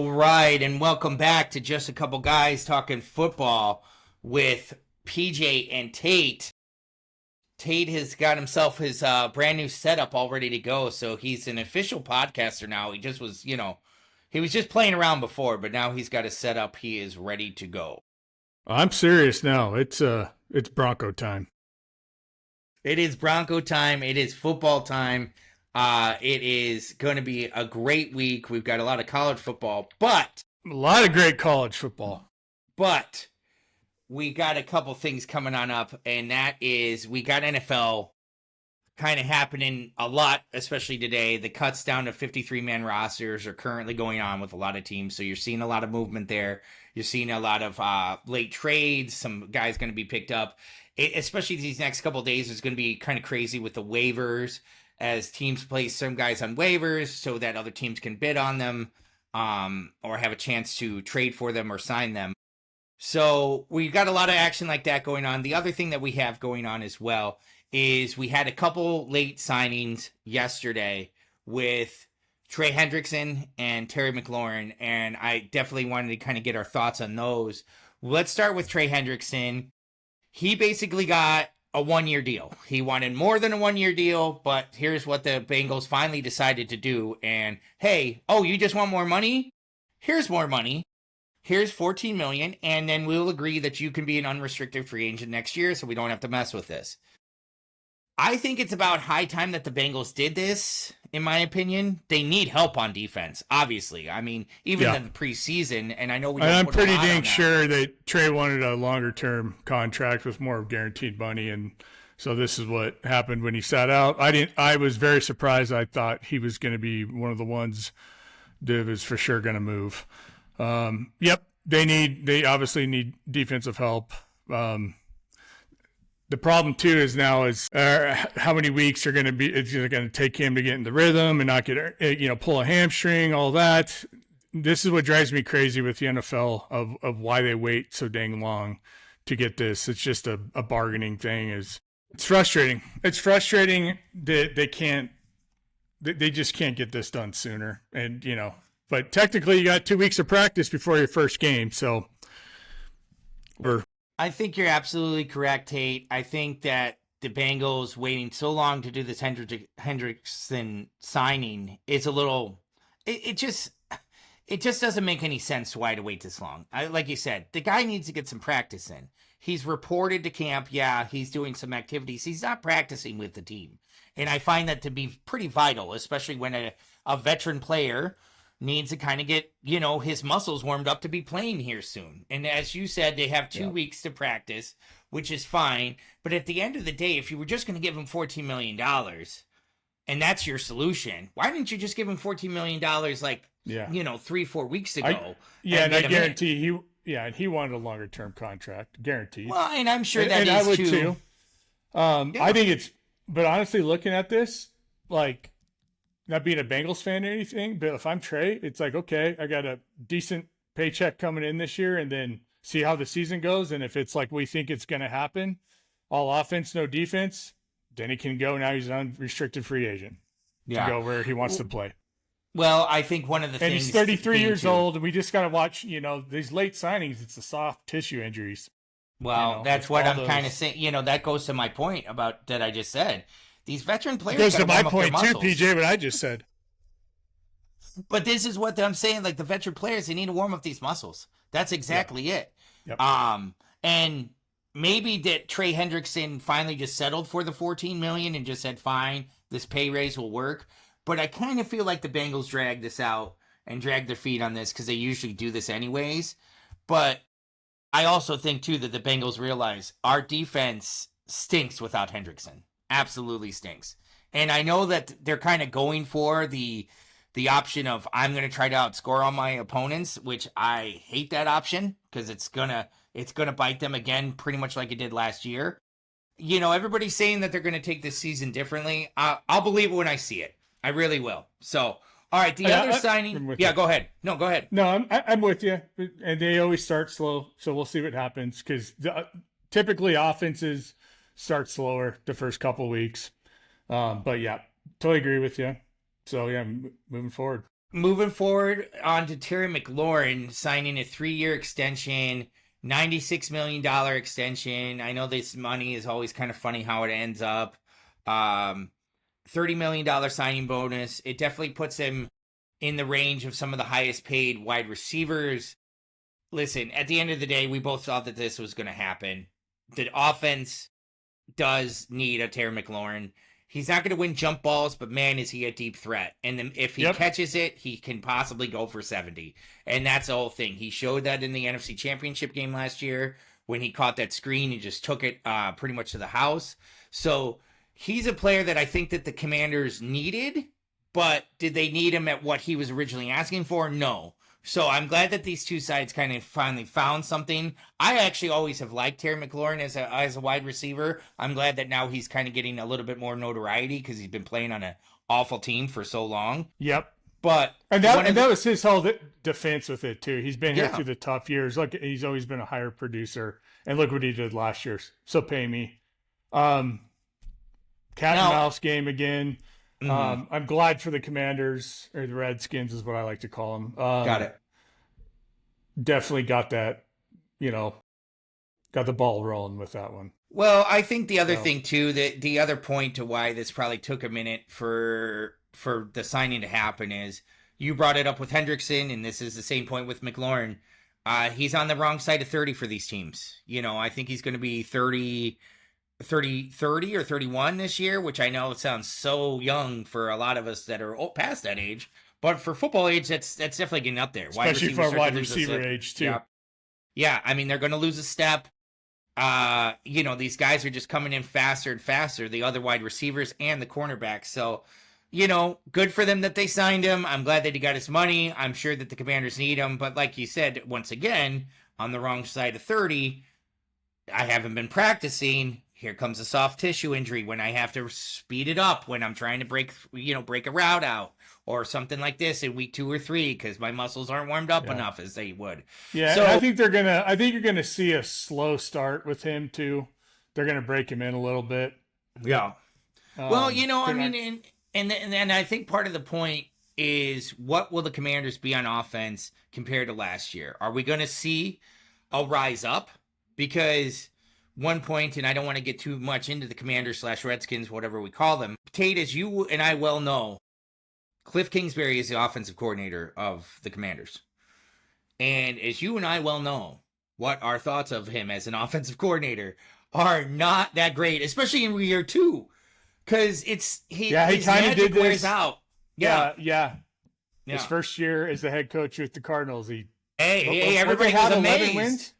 All right, and welcome back to Just a Couple Guys Talking Football with PJ and Tate. Tate has got himself his brand new setup all ready to go, so he's an official podcaster now. He just was, he was just playing around before, but now he's got a setup. He is ready to go. I'm serious now. It's Bronco time. It is Bronco time. It is football time. It is going to be a great week. We've got a lot of college football, but A lot of great college football. But we got a couple things coming on up, and that is we got NFL kind of happening a lot, especially today. The cuts down to 53-man rosters are currently going on with a lot of teams, so you're seeing a lot of movement there. You're seeing a lot of late trades, some guys going to be picked up. Especially these next couple of days is going to be kind of crazy with the waivers as teams place some guys on waivers so that other teams can bid on them or have a chance to trade for them or sign them. So we've got a lot of action like that going on. The other thing that we have going on as well is we had a couple late signings yesterday with Trey Hendrickson and Terry McLaurin, and I definitely wanted to kind of get our thoughts on those. Let's start with Trey Hendrickson. He basically got a one-year deal. He wanted more than a one-year deal, but here's what the Bengals finally decided to do. And hey, you just want more money? Here's more money. Here's $14 million, and then we'll agree that you can be an unrestricted free agent next year, so we don't have to mess with this. I think it's about high time that the Bengals did this, in my opinion. They need help on defense, obviously. I mean, even in the preseason, and I know we don't I'm put a lot pretty on dang that. sure that Trey wanted a longer-term contract with more guaranteed money, and so this is what happened when he sat out. I was very surprised. I thought he was going to be one of the ones that was for sure going to move. They obviously need defensive help. The problem too is now how many weeks are going to be, it's going to take him to get in the rhythm and not get, pull a hamstring, all that. This is what drives me crazy with the NFL of why they wait so dang long to get this. It's just a bargaining thing. It's frustrating. It's frustrating that they just can't get this done sooner. And, but technically you got 2 weeks of practice before your first game. So I think you're absolutely correct, Tate. I think that the Bengals waiting so long to do this Hendrickson signing is a little. It just doesn't make any sense why to wait this long. Like you said, the guy needs to get some practice in. He's reported to camp. Yeah, he's doing some activities. He's not practicing with the team, and I find that to be pretty vital, especially when a veteran player needs to kind of get, his muscles warmed up to be playing here soon. And as you said, they have 2 weeks to practice, which is fine. But at the end of the day, if you were just going to give him $14 million and that's your solution, why didn't you just give him $14 million 3-4 weeks ago? I guarantee he wanted a longer term contract, guaranteed. Well, and I'm sure that and is I would too. I think but honestly, looking at this, like, not being a Bengals fan or anything, but if I'm Trey, it's like, okay, I got a decent paycheck coming in this year and then see how the season goes. And if it's like we think it's going to happen, all offense, no defense, then he can go. Now he's an unrestricted free agent to go where he wants to play. Well, I think one of the things... And he's 33 years old, and we just got to watch, these late signings, it's the soft tissue injuries. Well, that's what I'm kind of saying. That goes to my point about that I just said. These veteran players goes to my point too, muscles. PJ, what I just said. But this is what I'm saying. Like, the veteran players, they need to warm up these muscles. That's exactly it. Yep. And maybe that Trey Hendrickson finally just settled for the $14 million and just said, fine, this pay raise will work. But I kind of feel like the Bengals dragged this out and dragged their feet on this because they usually do this anyways. But I also think, too, that the Bengals realize our defense stinks without Hendrickson. Absolutely stinks. And I know that they're kind of going for the option of I'm going to try to outscore all my opponents, which I hate that option because it's gonna bite them again, pretty much like it did last year. Everybody's saying that they're going to take this season differently. I'll believe it when I see it. I really will. So, all right, the other signing. Yeah, go ahead. No, go ahead. No, I'm with you. And they always start slow, so we'll see what happens because typically offenses start slower the first couple weeks. But yeah, totally agree with you. So yeah, moving forward. moving forward on to Terry McLaurin signing a 3-year extension, $96 million extension. I know this money is always kind of funny how it ends up. $30 million signing bonus. It definitely puts him in the range of some of the highest paid wide receivers. Listen, at the end of the day, we both thought that this was going to happen. The offense does need a Terry McLaurin. He's not going to win jump balls, but man, is he a deep threat. And then if he catches it, he can possibly go for 70. And that's the whole thing. He showed that in the NFC Championship game last year when he caught that screen. He just took it pretty much to the house. So he's a player that I think that the Commanders needed, but did they need him at what he was originally asking for? No. So I'm glad that these two sides kind of finally found something. I actually always have liked Terry McLaurin as a wide receiver. I'm glad that now he's kind of getting a little bit more notoriety because he's been playing on an awful team for so long. Yep. But that was his whole defense with it too. He's been here through the tough years. Look, he's always been a higher producer, and look what he did last year. So pay me. Cat and mouse game again. Mm-hmm. I'm glad for the Commanders, or the Redskins is what I like to call them. Got it. Definitely got that, got the ball rolling with that one. Well, I think the other thing too, that the other point to why this probably took a minute for the signing to happen is you brought it up with Hendrickson, and this is the same point with McLaurin. He's on the wrong side of 30 for these teams. I think he's going to be 30 or 31 this year, which I know sounds so young for a lot of us that are past that age, but for football age, that's definitely getting up there. Especially for wide receiver age too. Yeah. I mean, they're going to lose a step. These guys are just coming in faster and faster, the other wide receivers and the cornerbacks. So, good for them that they signed him. I'm glad that he got his money. I'm sure that the Commanders need him, but like you said, once again, on the wrong side of 30, I haven't been practicing. Here comes a soft tissue injury when I have to speed it up when I'm trying to break a route out or something like this in week 2 or 3 because my muscles aren't warmed up enough as they would. Yeah, so I think you're gonna see a slow start with him too. They're gonna break him in a little bit. Yeah. Well, and I think part of the point is what will the Commanders be on offense compared to last year? Are we going to see a rise up? Because one point, and I don't want to get too much into the Commanders/Redskins, whatever we call them. Tate, as you and I well know, Cliff Kingsbury is the offensive coordinator of the Commanders. And as you and I well know, what our thoughts of him as an offensive coordinator are not that great, especially in year 2. Because he kind of did this out. Yeah. His first year as the head coach with the Cardinals, everybody was amazed. 11 wins?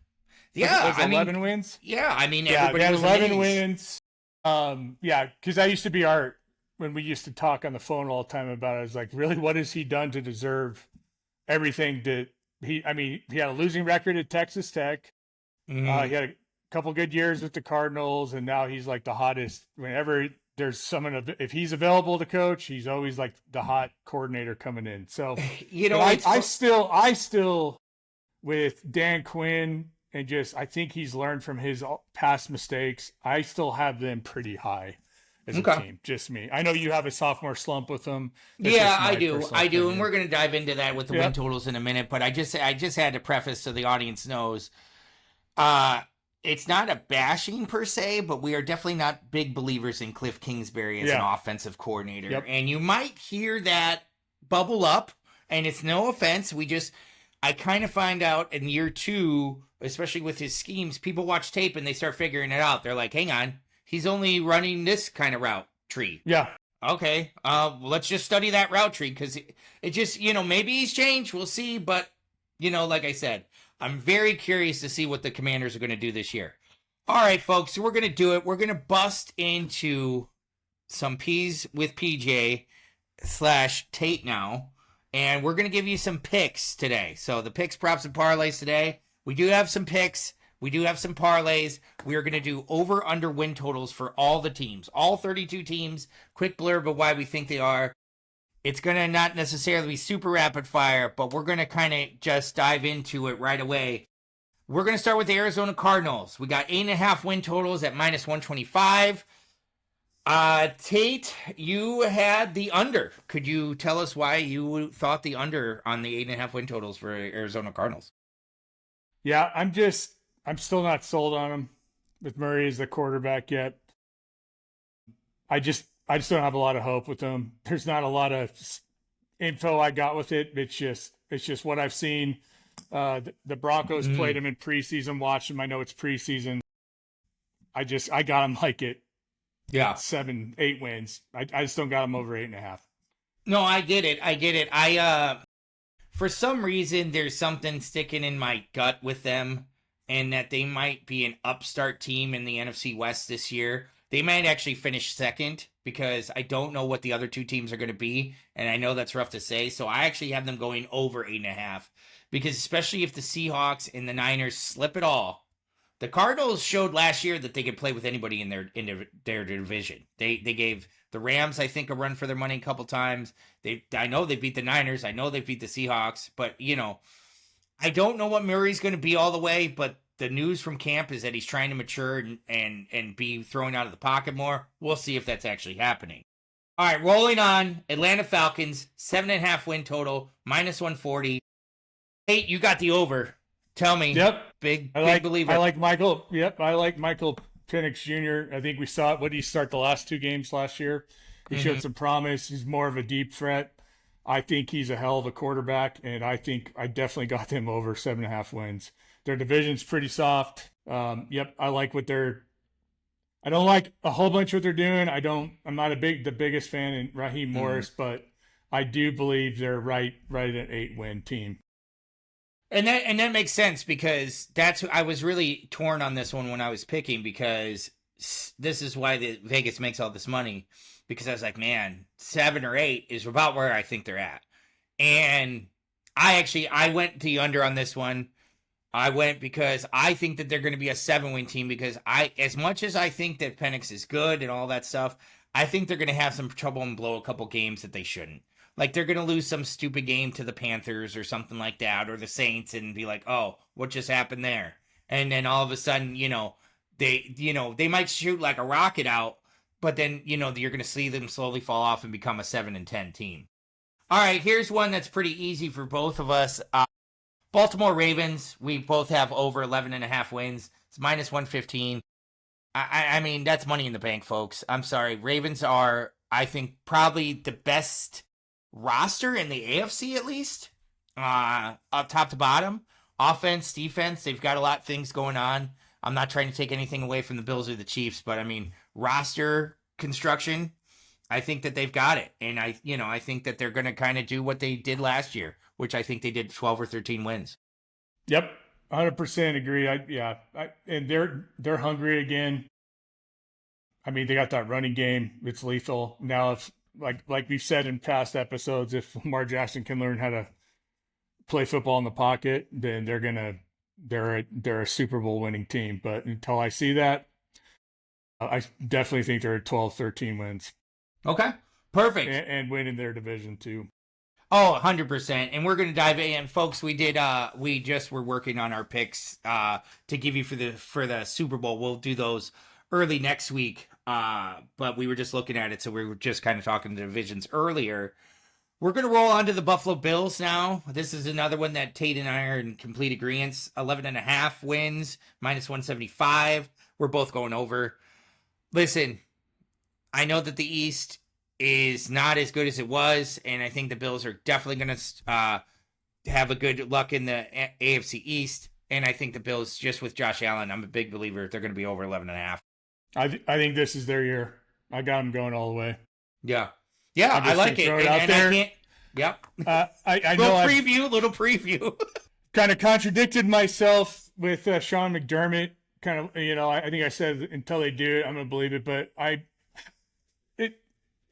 Yeah, 11 wins. Yeah, I mean, everybody was 11 amazed. wins. Because that used to be when we used to talk on the phone all the time about it. I was like, really, what has he done to deserve everything that he had a losing record at Texas Tech. Mm-hmm. He had a couple good years with the Cardinals, and now he's like the hottest. Whenever there's someone, if he's available to coach, he's always like the hot coordinator coming in. So, I still with Dan Quinn. And I think he's learned from his past mistakes. I still have them pretty high as a team. Just me. I know you have a sophomore slump with them. I do. And we're going to dive into that with the win totals in a minute. But I just had to preface so the audience knows, it's not a bashing per se, but we are definitely not big believers in Cliff Kingsbury as an offensive coordinator. Yep. And you might hear that bubble up, and it's no offense. I kind of find out in year 2, especially with his schemes, people watch tape and they start figuring it out. They're like, hang on, he's only running this kind of route tree. Yeah. Okay. Let's just study that route tree because it just, maybe he's changed. We'll see. But, like I said, I'm very curious to see what the Commanders are going to do this year. All right, folks. So we're going to do it. We're going to bust into some P's with PJ / Tate now. And we're going to give you some picks today. So the picks, props, and parlays today. We do have some picks. We do have some parlays. We are going to do over-under win totals for all the teams. All 32 teams. Quick blurb of why we think they are. It's going to not necessarily be super rapid fire, but we're going to kind of just dive into it right away. We're going to start with the Arizona Cardinals. We got 8.5 win totals at -125. Tate, you had the under. Could you tell us why you thought the under on the 8.5 win totals for Arizona Cardinals? Yeah, I'm still not sold on him with Murray as the quarterback yet. I just don't have a lot of hope with him. There's not a lot of info I got with it. It's just what I've seen. The Broncos played him in preseason. Watched him. I know it's preseason. I got him like it. Yeah, 7-8 wins. I just don't got him over 8.5. No, I get it. For some reason, there's something sticking in my gut with them, and that they might be an upstart team in the NFC West this year. They might actually finish second because I don't know what the other two teams are going to be, and I know that's rough to say. So I actually have them going over 8.5 because especially if the Seahawks and the Niners slip it all, the Cardinals showed last year that they could play with anybody in their division. They gave the Rams, I think, a run for their money a couple times. I know they beat the Niners. I know they beat the Seahawks. But, I don't know what Murray's going to be all the way. But the news from camp is that he's trying to mature and be thrown out of the pocket more. We'll see if that's actually happening. All right, rolling on. Atlanta Falcons, 7.5 win total, -140. Hey, you got the over. Tell me. Yep. Big believer. I like Michael. Yep. I like Michael Penix Jr. I think we saw it. What did he start the last 2 games last year? He showed some promise. He's more of a deep threat. I think he's a hell of a quarterback, and I think I definitely got them over 7.5 wins. Their division's pretty soft. Yep. I like what I don't like a whole bunch what they're doing. I'm not the biggest fan in Raheem Morris, but I do believe they're right at an 8-win team. And that makes sense because I was really torn on this one when I was picking I this is why the Vegas makes all this money because I was like, man, 7 or 8 is about where I think they're at. And I went the under on this one. I went because I think that they're going to be a 7-win team because as much as I think that Penix is good and all that stuff, I think they're going to have some trouble and blow a couple games that they shouldn't. Like they're going to lose some stupid game to the Panthers or something like that, or the Saints and be like, oh, what just happened there? And then all of a sudden, they might shoot like a rocket out, but then, you're going to see them slowly fall off and become a 7-10 team. All right, here's one that's pretty easy for both of us. Baltimore Ravens, we both have over 11.5 wins. It's -115. I mean, that's money in the bank, folks. I'm sorry. Ravens are, I think, probably the best roster in the AFC at least, up top to bottom. Offense, defense, they've got a lot of things going on. I'm not trying to take anything away from the Bills or the Chiefs, but I mean, roster construction, I think that they've got it. And I think that they're going to kind of do what they did last year, which I think they did 12 or 13 wins. Yep. 100% agree. And they're hungry again. I mean, they got that running game. It's lethal. Now, if like we've said in past episodes, if Lamar Jackson can learn how to play football in the pocket, then they're a Super Bowl winning team. But until I see that, I definitely think they're at 12, 13 wins. Okay, perfect. And winning their division too. Oh, 100%. And we're going to dive in. Folks, we just were working on our picks to give you for the Super Bowl. We'll do those early next week. But we were just looking at it, so we were just kind of talking the divisions earlier. We're going to roll on to the Buffalo Bills now. This is another one that Tate and I are in complete agreement. 11.5 wins, -175. We're both going over. Listen, I know that the East is not as good as it was, and I think the Bills are definitely going to have a good luck in the AFC East. And I think the Bills, just with Josh Allen, I'm a big believer they're going to be over 11.5. I think this is their year. I got them going all the way. Yeah, I like it. And I can't. Yep. I know. Little preview. Kind of contradicted myself with Sean McDermott. Kind of, I think I said until they do it, I'm gonna believe it. But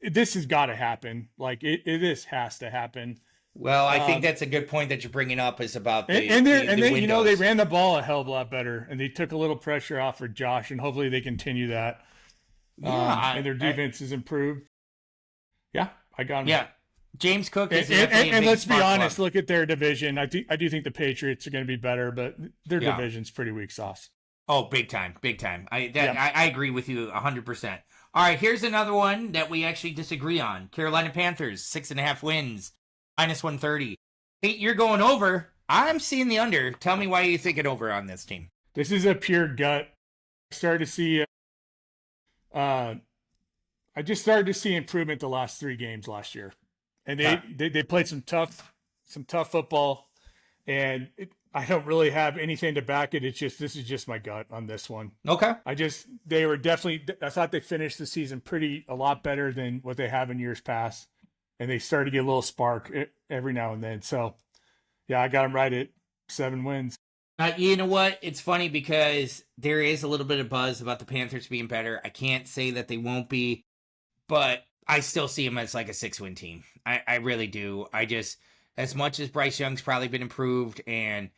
this has got to happen. Like this has to happen. Well, I think that's a good point that you're bringing up is about the they ran the ball a hell of a lot better, and they took a little pressure off for Josh, and hopefully they continue that. And their defense is improved. Yeah, I got them. Yeah, James Cook is and let's be honest. Look at their division. I do think the Patriots are going to be better, but their division's pretty weak sauce. Oh, big time. I agree with you 100%. All right, here's another one that we actually disagree on. Carolina Panthers, 6.5 wins, -130. Hey, you're going over. I'm seeing the under. Tell me why you think it over on this team. This is a pure gut. I started to see I just started to see improvement the last 3 games last year. And they played some tough football, and I don't really have anything to back it. This is just my gut on this one. Okay. They were definitely, I thought they finished the season a lot better than what they have in years past. And they started to get a little spark every now and then. So yeah, I got them right at 7 wins. You know what? It's funny because there is a little bit of buzz about the Panthers being better. I can't say that they won't be, but I still see them as like a 6-win team. I really do. As much as Bryce Young's probably been improved, and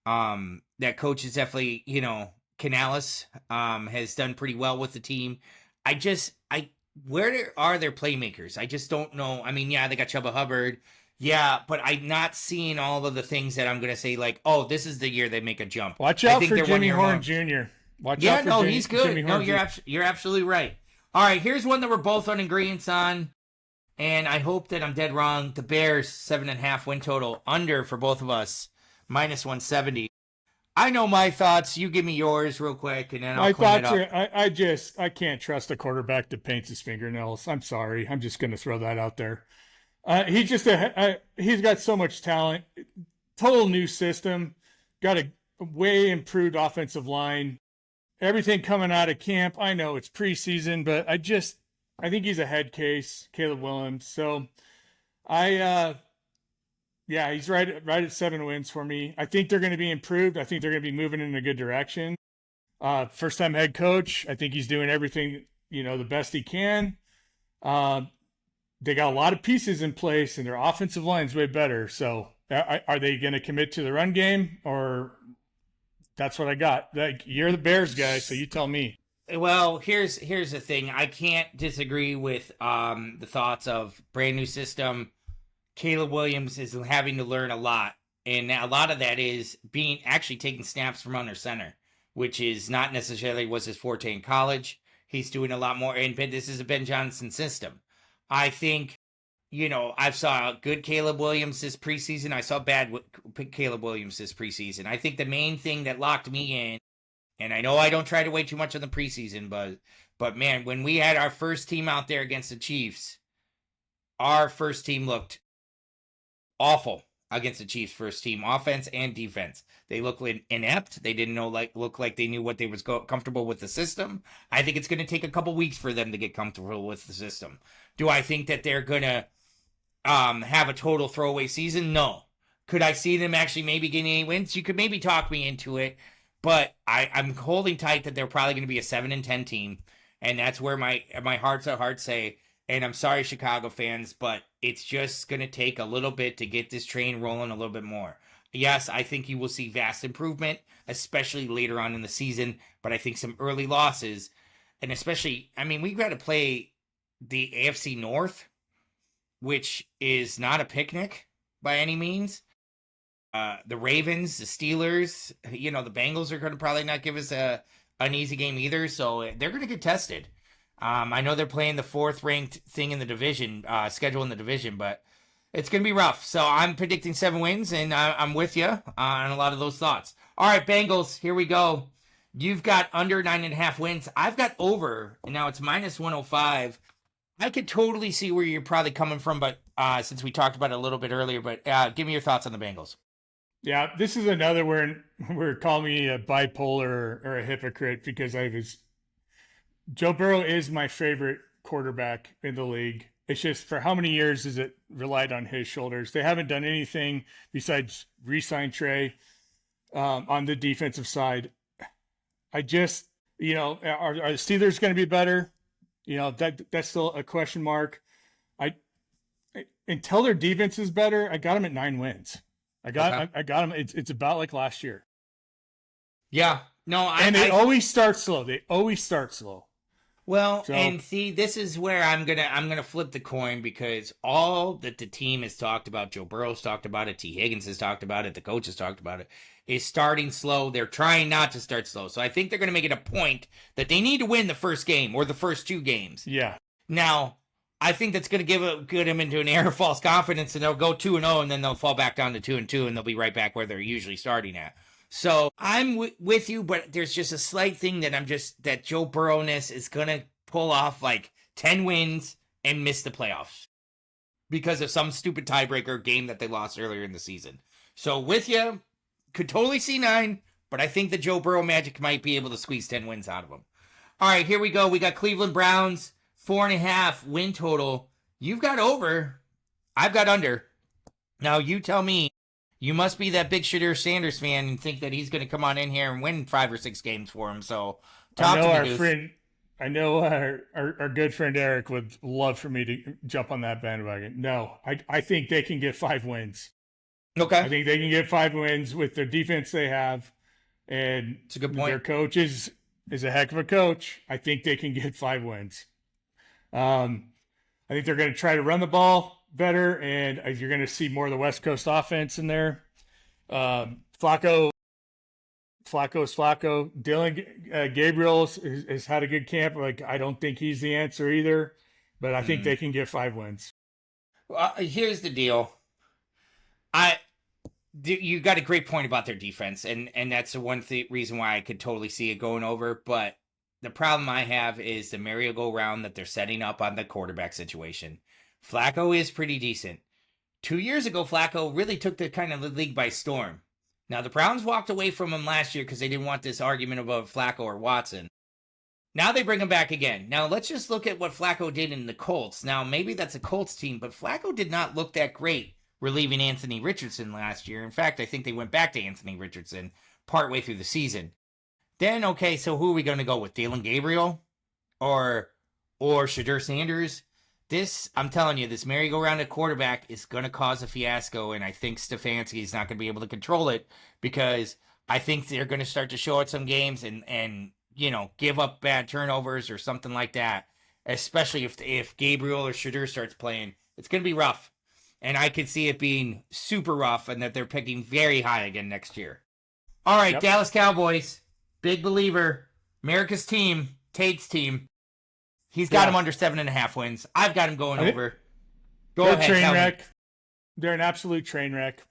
that coach is definitely, Canales has done pretty well with the team. Where are their playmakers? I just don't know. I mean, yeah, they got Chuba Hubbard. Yeah, but I'm not seeing all of the things that I'm going to say, like, oh, this is the year they make a jump. Watch out for Jimmy Horn Jr. He's good. No, you're absolutely right. All right, here's one that we're both on agreements on, and I hope that I'm dead wrong. The Bears, 7.5 win total, under for both of us, -170. I know my thoughts. You give me yours real quick, and then I'll clean it up. I can't trust a quarterback that paints his fingernails. I'm sorry. I'm just going to throw that out there. He's got so much talent. Total new system. Got a way improved offensive line. Everything coming out of camp. I know it's preseason, but I think he's a head case, Caleb Williams. So he's right at 7 wins for me. I think they're going to be improved. I think they're going to be moving in a good direction. First time head coach. I think he's doing everything, the best he can. They got a lot of pieces in place, and their offensive line's way better. So are they going to commit to the run game, or that's what I got? You're the Bears guy, so you tell me. Well, here's the thing. I can't disagree with the thoughts of brand new system. Caleb Williams is having to learn a lot, and a lot of that is taking snaps from under center, which is not necessarily was his forte in college. He's doing a lot more, and this is a Ben Johnson system. I think, I saw good Caleb Williams this preseason. I saw bad Caleb Williams this preseason. I think the main thing that locked me in, and I know I don't try to wait too much on the preseason, but man, when we had our first team out there against the Chiefs, our first team looked awful against the Chiefs' first team, offense and defense. They looked inept. They didn't look like they knew what they was comfortable with the system. I think it's going to take a couple weeks for them to get comfortable with the system. Do I think that they're going to have a total throwaway season? No. Could I see them actually maybe getting 8 wins? You could maybe talk me into it, but I'm holding tight that they're probably going to be a 7-10 team, and that's where my heart's at heart say. And I'm sorry, Chicago fans, but it's just going to take a little bit to get this train rolling a little bit more. Yes, I think you will see vast improvement, especially later on in the season, but I think some early losses, and especially, we've got to play the AFC North, which is not a picnic by any means. The Ravens, the Steelers, the Bengals are going to probably not give us an easy game either, so they're going to get tested. I know they're playing the 4th ranked thing in the division, schedule in the division, but it's going to be rough. So I'm predicting 7 wins, and I'm with you on a lot of those thoughts. All right, Bengals, here we go. You've got under 9.5 wins. I've got over, and now it's -105. I could totally see where you're probably coming from, but since we talked about it a little bit earlier, but give me your thoughts on the Bengals. Yeah, this is another where calling me a bipolar or a hypocrite because Joe Burrow is my favorite quarterback in the league. It's just for how many years has it relied on his shoulders? They haven't done anything besides re-sign Trey on the defensive side. Are the Steelers going to be better? That's still a question mark. Until their defense is better, I got them at 9 wins. I got them. It's about like last year. Yeah. No, they always start slow. Well, So, and see, this is where I'm gonna flip the coin because all that the team has talked about, Joe Burrow's talked about it, T. Higgins has talked about it, the coach has talked about it, is starting slow. They're trying not to start slow. So I think they're gonna make it a point that they need to win the first game or the first two games. yeah. Now, I think that's gonna get them into an air of false confidence, and they'll go 2-0, and then they'll fall back down to 2-2, and they'll be right back where they're usually starting at. So I'm with you, but there's just a slight thing that Joe Burrowness is gonna pull off like 10 wins and miss the playoffs because of some stupid tiebreaker game that they lost earlier in the season. So with you, could totally see 9, but I think the Joe Burrow magic might be able to squeeze 10 wins out of them. All right, here we go. We got Cleveland Browns 4.5 win total. You've got over. I've got under. Now you tell me. You must be that big shitter Sanders fan and think that he's going to come on in here and win 5 or 6 games for him. So talk to me, Deuce. I know our good friend Eric would love for me to jump on that bandwagon. No, I think they can get 5 wins. Okay. I think they can get 5 wins with their defense they have. And it's a good point. Their coach is a heck of a coach. I think they can get 5 wins. I think they're going to try to run the ball better, and you're going to see more of the West Coast offense in there. Flacco's Flacco. Dylan Gabriel has had a good camp. Like, I don't think he's the answer either, but I think they can get 5 wins. Here's the deal. You got a great point about their defense, and that's the one reason why I could totally see it going over. But the problem I have is the merry-go-round that they're setting up on the quarterback situation. Flacco is pretty decent. 2 years ago, Flacco really took the league by storm. Now, the Browns walked away from him last year because they didn't want this argument about Flacco or Watson. Now they bring him back again. Now, let's just look at what Flacco did in the Colts. Now, maybe that's a Colts team, but Flacco did not look that great relieving Anthony Richardson last year. In fact, I think they went back to Anthony Richardson partway through the season. Then, okay, so who are we going to go with? Dylan Gabriel? Or Shadur Sanders? I'm telling you, this merry-go-round at quarterback is going to cause a fiasco, and I think Stefanski is not going to be able to control it because I think they're going to start to show it some games and give up bad turnovers or something like that, especially if Gabriel or Shadur starts playing. It's going to be rough, and I could see it being super rough and that they're picking very high again next year. All right, yep. Dallas Cowboys, big believer, America's team, Tate's team. He's got him under 7.5 wins. I've got him going over. Go ahead. Train wreck. They're an absolute train wreck.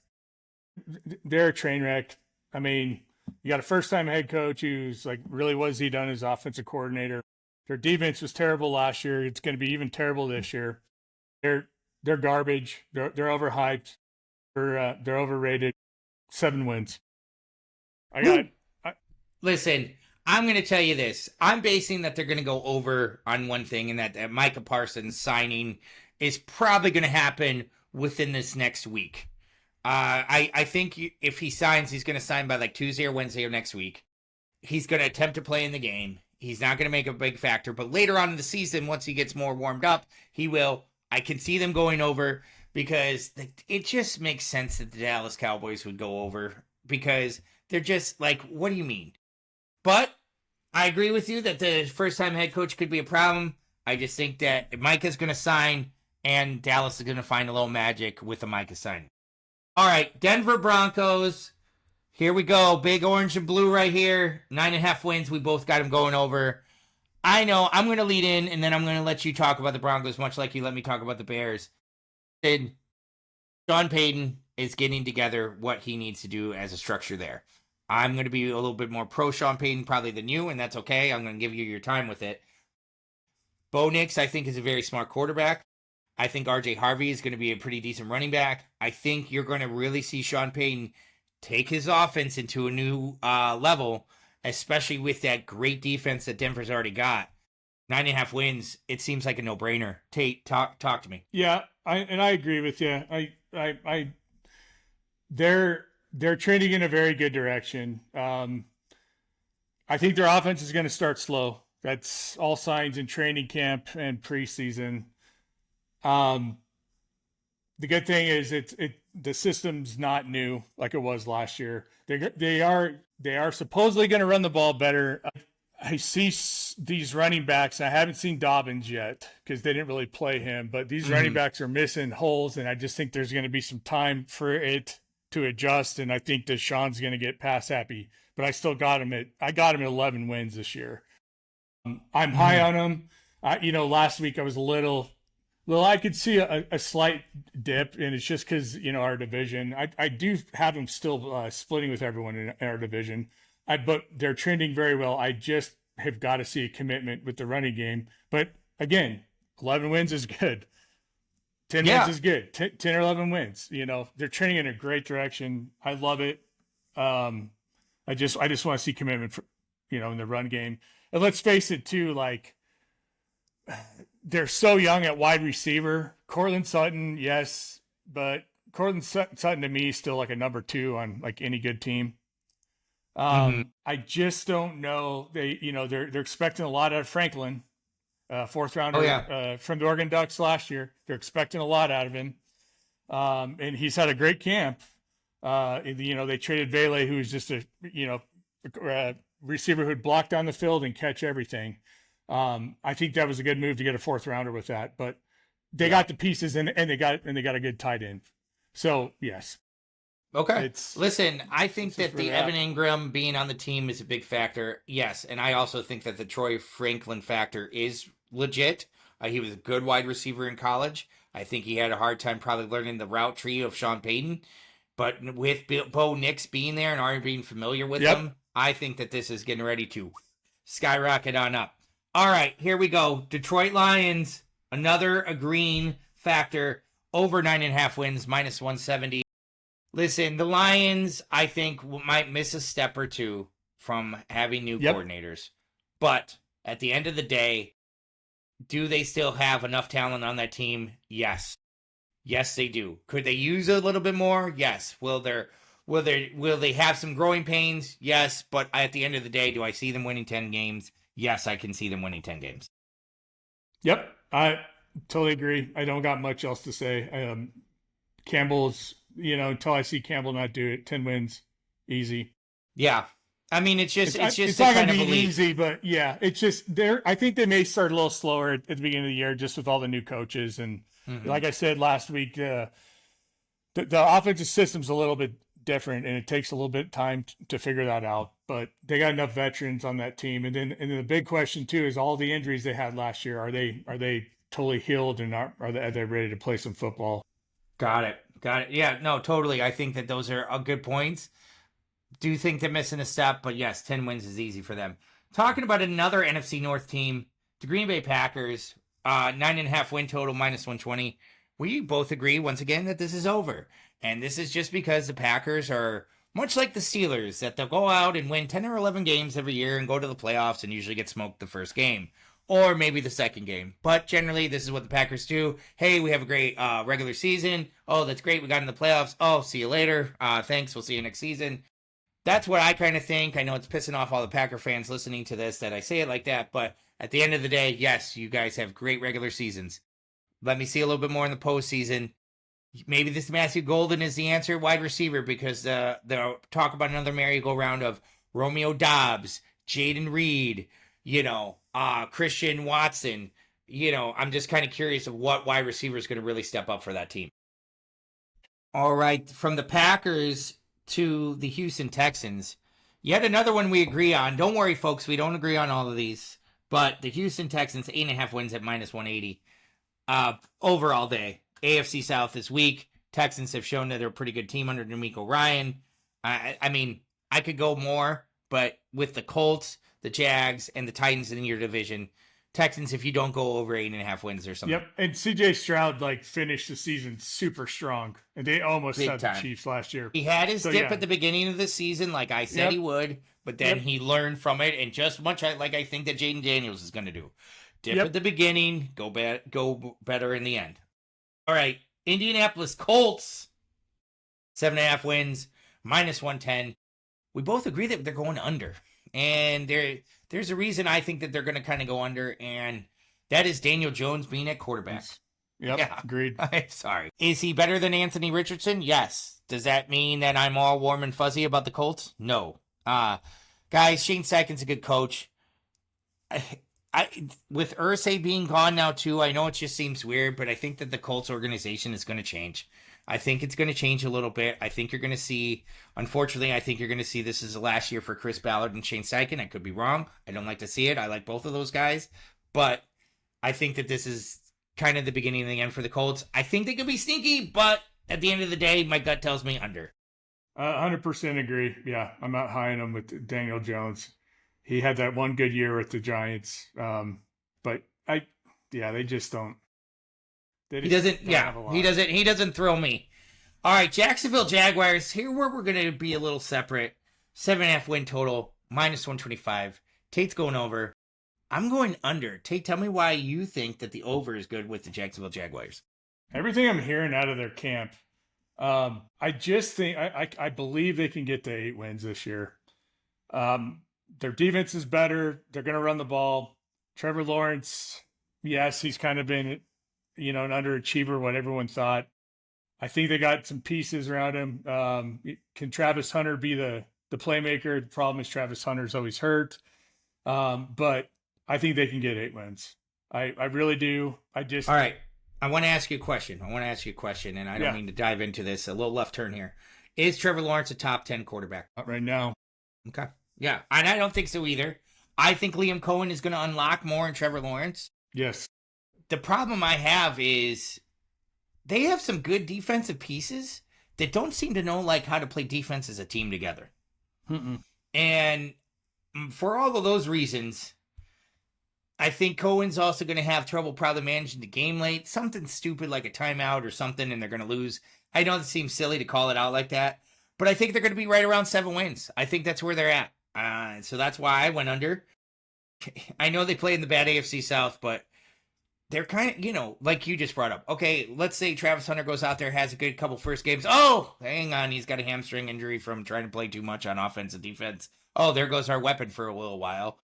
They're a train wreck. I mean, you got a first-time head coach who's like, really, what has he done as offensive coordinator? Their defense was terrible last year. It's going to be even terrible this year. They're garbage. They're overhyped. They're overrated. 7 wins. Listen. I'm going to tell you this. I'm basing that they're going to go over on one thing, and that Micah Parsons signing is probably going to happen within this next week. I think if he signs, he's going to sign by like Tuesday or Wednesday of next week. He's going to attempt to play in the game. He's not going to make a big factor, but later on in the season, once he gets more warmed up, he will. I can see them going over because it just makes sense that the Dallas Cowboys would go over because they're just like, what do you mean? But I agree with you that the first-time head coach could be a problem. I just think that Micah's going to sign, and Dallas is going to find a little magic with the Micah signing. All right, Denver Broncos. Here we go. Big orange and blue right here. 9.5 wins. We both got them going over. I know. I'm going to lead in, and then I'm going to let you talk about the Broncos, much like you let me talk about the Bears. And Sean Payton is getting together what he needs to do as a structure there. I'm going to be a little bit more pro Sean Payton probably than you, and that's okay. I'm going to give you your time with it. Bo Nix, I think, is a very smart quarterback. I think R.J. Harvey is going to be a pretty decent running back. I think you're going to really see Sean Payton take his offense into a new level, especially with that great defense that Denver's already got. 9.5 wins, it seems like a no-brainer. Tate, talk to me. Yeah, I agree with you. They're trending in a very good direction. I think their offense is going to start slow. That's all signs in training camp and preseason. The good thing is the system's not new like it was last year. They are supposedly going to run the ball better. I see these running backs. I haven't seen Dobbins yet because they didn't really play him, but these running backs are missing holes, and I just think there's going to be some time for it to adjust, and I think Deshaun's going to get pass happy. But I still got him at 11 wins this year. I'm high on him. Last week I was a little. Well, I could see a slight dip, and it's just because, our division. I do have them still splitting with everyone in our division. But they're trending very well. I just have got to see a commitment with the running game. But again, 11 wins is good. 10 wins is good. 10 or 11 wins. They're trending in a great direction. I love it. I just want to see commitment for, in the run game. And let's face it too, like, they're so young at wide receiver. Cortland Sutton, yes, but Cortland Sutton to me is still like a number 2 on like any good team. I just don't know. They're expecting a lot out of Franklin, 4th rounder from the Oregon Ducks last year. They're expecting a lot out of him. And he's had a great camp. They traded Vele, who's just a receiver who'd block down the field and catch everything. I think that was a good move to get a 4th rounder with that, but they got the pieces and they got a good tight end. So yes. Okay. Listen, I think that the Evan Ingram being on the team is a big factor. Yes. And I also think that the Troy Franklin factor is legit. He was a good wide receiver in college. I think he had a hard time probably learning the route tree of Sean Payton, but with Bo Nix being there and already being familiar with him, I think that this is getting ready to skyrocket on up. All right, here we go. Detroit Lions, another agreeing factor, over 9.5 wins, -170. Listen, the Lions, I think, might miss a step or two from having new coordinators. But at the end of the day, do they still have enough talent on that team? Yes. Yes, they do. Could they use a little bit more? Yes. Will they have some growing pains? Yes. But at the end of the day, do I see them winning 10 games? Yes, I can see them winning 10 games. Yep, I totally agree. I don't got much else to say. Campbell's, until I see Campbell not do it, 10 wins, easy. Yeah. I mean, it's just it's not going to be easy, but yeah, it's just I think they may start a little slower at the beginning of the year just with all the new coaches. And like I said last week, the offensive system's a little bit different, and it takes a little bit of time to figure that out. But they got enough veterans on that team. And then the big question too is all the injuries they had last year. Are they totally healed, and are they ready to play some football? Got it. Yeah, no, totally. I think that those are good points. Do think they're missing a step, but yes, 10 wins is easy for them. Talking about another NFC North team, the Green Bay Packers, 9.5 win total, -120. We both agree once again that this is over. And this is just because the Packers are much like the Steelers, that they'll go out and win 10 or 11 games every year and go to the playoffs and usually get smoked the first game. Or maybe the second game. But generally, this is what the Packers do. Hey, we have a great regular season. Oh, that's great. We got in the playoffs. Oh, see you later. Thanks. We'll see you next season. That's what I kind of think. I know it's pissing off all the Packer fans listening to this that I say it like that. But at the end of the day, yes, you guys have great regular seasons. Let me see a little bit more in the postseason. Maybe this Matthew Golden is the answer, wide receiver, because they'll talk about another merry-go-round of Romeo Doubs, Jaden Reed, Christian Watson. I'm just kind of curious of what wide receiver is going to really step up for that team. All right, from the Packers to the Houston Texans, yet another one we agree on. Don't worry, folks, we don't agree on all of these. But the Houston Texans, 8.5 wins at -180 overall day. AFC South is weak. Texans have shown that they're a pretty good team under D'Amico Ryan. I mean, I could go more, but with the Colts, the Jags, and the Titans in your division, Texans, if you don't go over 8.5 wins or something. Yep, and CJ Stroud finished the season super strong, and they almost had the Chiefs last year. He had his dip at the beginning of the season, like I said he would, but then he learned from it, and just much like I think that Jaden Daniels is going to do. Dip at the beginning, go better in the end. All right, Indianapolis Colts, 7.5 wins, -110. We both agree that they're going under. And there's a reason I think that they're going to kind of go under, and that is Daniel Jones being at quarterback. Yep, yeah. Agreed. I'm sorry. Is he better than Anthony Richardson? Yes. Does that mean that I'm all warm and fuzzy about the Colts? No. Guys, Shane Steichen's a good coach. I with Irsay being gone now too, I know it just seems weird, but I think that the Colts organization is going to change. I think it's going to change a little bit. I think you're going to see, unfortunately, I think you're going to see this is the last year for Chris Ballard and Shane Steichen. I could be wrong. I don't like to see it. I like both of those guys, but I think that this is kind of the beginning of the end for the Colts. I think they could be sneaky, but at the end of the day, my gut tells me under. 100% agree. Yeah, I'm not high on him with Daniel Jones. He had that one good year with the Giants, but they just don't. He doesn't thrill me. All right, Jacksonville Jaguars. Here where we're going to be a little separate. 7.5 win total, -125. Tate's going over. I'm going under. Tate, tell me why you think that the over is good with the Jacksonville Jaguars. Everything I'm hearing out of their camp, I just think I believe they can get to 8 wins this year. Their defense is better. They're going to run the ball. Trevor Lawrence, yes, he's kind of been, an underachiever, what everyone thought. I think they got some pieces around him. Can Travis Hunter be the playmaker? The problem is Travis Hunter's always hurt. But I think they can get 8 wins. I really do. All right. I want to ask you a question. And I don't mean to dive into this. A little left turn here. Is Trevor Lawrence a top 10 quarterback? Not right now. Okay. Yeah, and I don't think so either. I think Liam Cohen is going to unlock more in Trevor Lawrence. Yes. The problem I have is they have some good defensive pieces that don't seem to know how to play defense as a team together. Mm-mm. And for all of those reasons, I think Cohen's also going to have trouble probably managing the game late. Something stupid like a timeout or something, and they're going to lose. I know it seems silly to call it out like that, but I think they're going to be right around 7 wins. I think that's where they're at. So that's why I went under. I know they play in the bad AFC South, but they're kind of, like you just brought up. Okay, let's say Travis Hunter goes out there, has a good couple first games. Oh, hang on. He's got a hamstring injury from trying to play too much on offense and defense. Oh, there goes our weapon for a little while.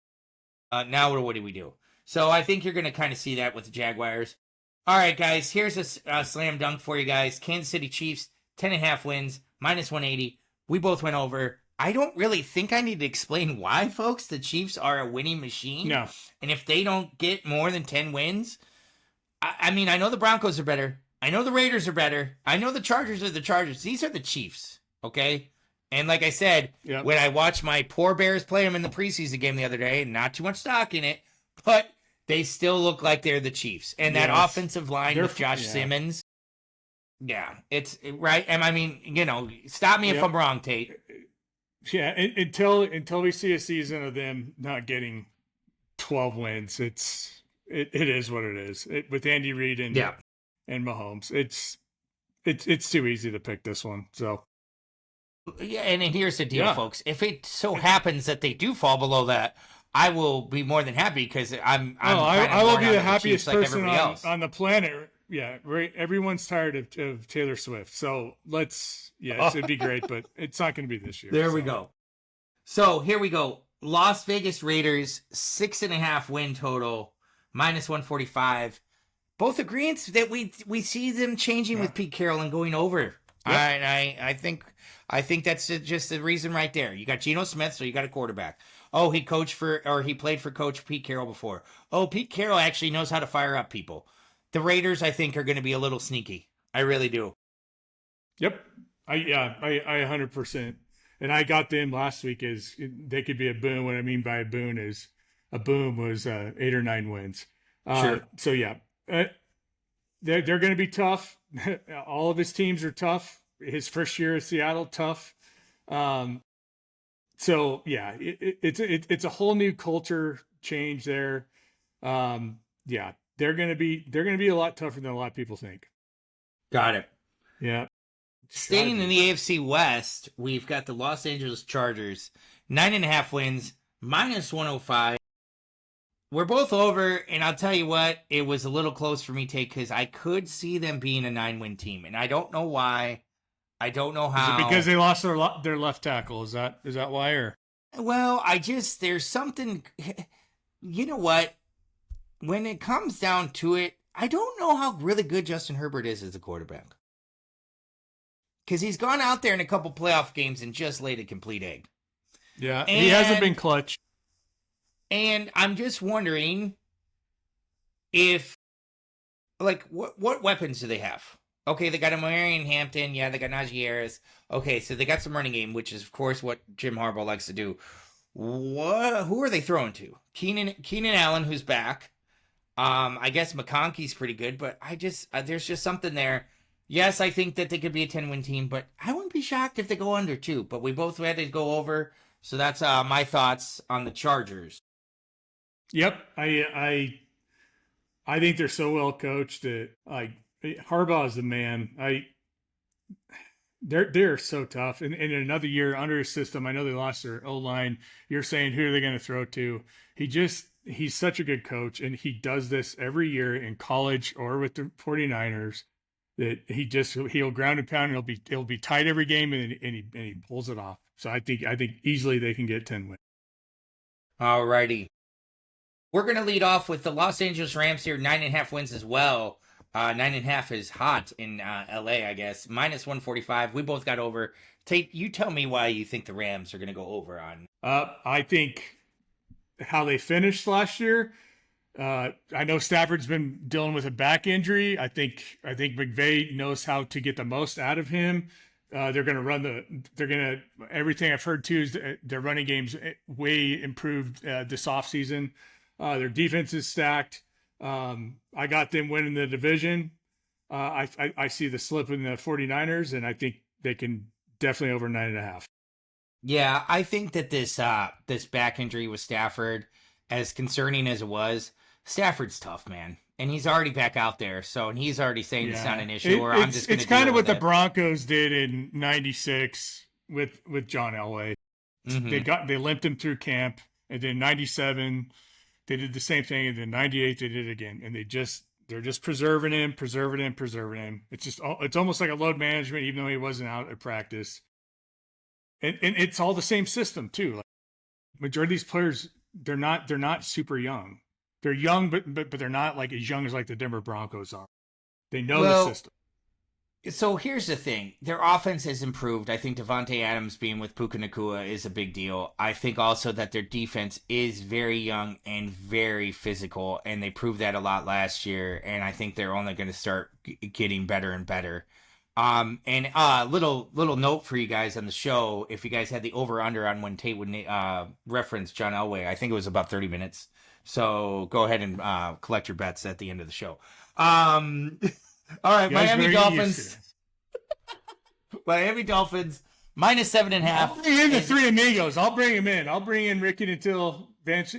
Now what do we do? So I think you're going to kind of see that with the Jaguars. All right, guys, here's a slam dunk for you guys. Kansas City Chiefs, 10.5 wins, -180. We both went over. I don't really think I need to explain why, folks. The Chiefs are a winning machine. No. And if they don't get more than 10 wins, I mean, I know the Broncos are better. I know the Raiders are better. I know the Chargers are the Chargers. These are the Chiefs, okay? And like I said, when I watched my poor Bears play them in the preseason game the other day, not too much stock in it, but they still look like they're the Chiefs. And that offensive line with Josh Simmons, it's right. And I mean, stop me if I'm wrong, Tate. Yeah, until we see a season of them not getting 12 wins, it is what it is. With Andy Reid and Mahomes, it's too easy to pick this one. So and here's the deal, folks. If it so happens that they do fall below that, I will be more than happy because I will be the happiest person on the planet. Yeah, right. Everyone's tired of Taylor Swift. So it'd be great, but it's not going to be this year. There we go. So here we go. Las Vegas Raiders, 6.5 win total, -145. Both agreements that we see them changing with Pete Carroll and going over. Yep. I think that's just the reason right there. You got Geno Smith, so you got a quarterback. Oh, he played for Coach Pete Carroll before. Oh, Pete Carroll actually knows how to fire up people. The Raiders, I think, are going to be a little sneaky. I really do. Yep. I 100%. And I got them last week as they could be a boom. What I mean by a boom is 8 or 9 wins. Sure. So they're going to be tough. All of his teams are tough. His first year at Seattle, tough. It's a whole new culture change there. They're going to be a lot tougher than a lot of people think. Got it. Yeah. Staying in the AFC West, we've got the Los Angeles Chargers, 9.5 wins, -105. We're both over, and I'll tell you what, it was a little close for me, Tate, because I could see them being a 9-win team, and I don't know why. I don't know how. Is it because they lost their left tackle? Is that why? Or well, there's something. You know what? When it comes down to it, I don't know how really good Justin Herbert is as a quarterback. Because he's gone out there in a couple playoff games and just laid a complete egg. Yeah, he hasn't been clutch. And I'm just wondering if, like, what weapons do they have? Okay, they got a Marion Hampton. Yeah, they got Najee Harris. Okay, so they got some running game, which is, of course, what Jim Harbaugh likes to do. Who are they throwing to? Keenan Allen, who's back. I guess McConkey's pretty good, but there's just something there. Yes, I think that they could be a 10-win team, but I wouldn't be shocked if they go under too. But we both had to go over, so that's my thoughts on the Chargers. Yep, I think they're so well coached that Harbaugh is the man. They're so tough. And in another year under his system, I know they lost their O-line. You're saying who are they going to throw to? He's such a good coach, and he does this every year in college or with the 49ers. That he'll ground and pound, and it'll be tight every game, and he pulls it off. So I think easily they can get 10 wins. All righty. We're going to lead off with the Los Angeles Rams here, 9.5 wins as well. 9.5 is hot in LA, I guess. Minus 145. We both got over. Tate, you tell me why you think the Rams are going to go over on. I think how they finished last year. I know Stafford's been dealing with a back injury. I think McVay knows how to get the most out of him. They're going to everything I've heard too is their running game's way improved this offseason. Their defense is stacked. I got them winning the division. I see the slip in the 49ers, and I think they can definitely over 9.5. Yeah, I think that this back injury with Stafford, as concerning as it was, Stafford's tough, man. And he's already back out there, and he's already saying it's not an issue. I'm just going to. It's kind of what the Broncos did in '96 with John Elway. Mm-hmm. They limped him through camp, and then '97 they did the same thing, and then '98 they did it again, and they're just preserving him. It's almost like a load management, even though he wasn't out at practice. And it's all the same system too. Like, majority of these players, they're not super young. They're young, but they're not like as young as like the Denver Broncos are. They know the system. So here's the thing. Their offense has improved. I think Devontae Adams being with Puka Nacua is a big deal. I think also that their defense is very young and very physical, and they proved that a lot last year, and I think they're only going to start getting better and better. And little note for you guys on the show, if you guys had the over-under on when Tate would reference John Elway, I think it was about 30 minutes. So go ahead and collect your bets at the end of the show. All right, Miami Dolphins. Miami Dolphins minus 7.5. I'll bring in the three amigos. I'll bring him in. I'll bring in Ricky Until, Vance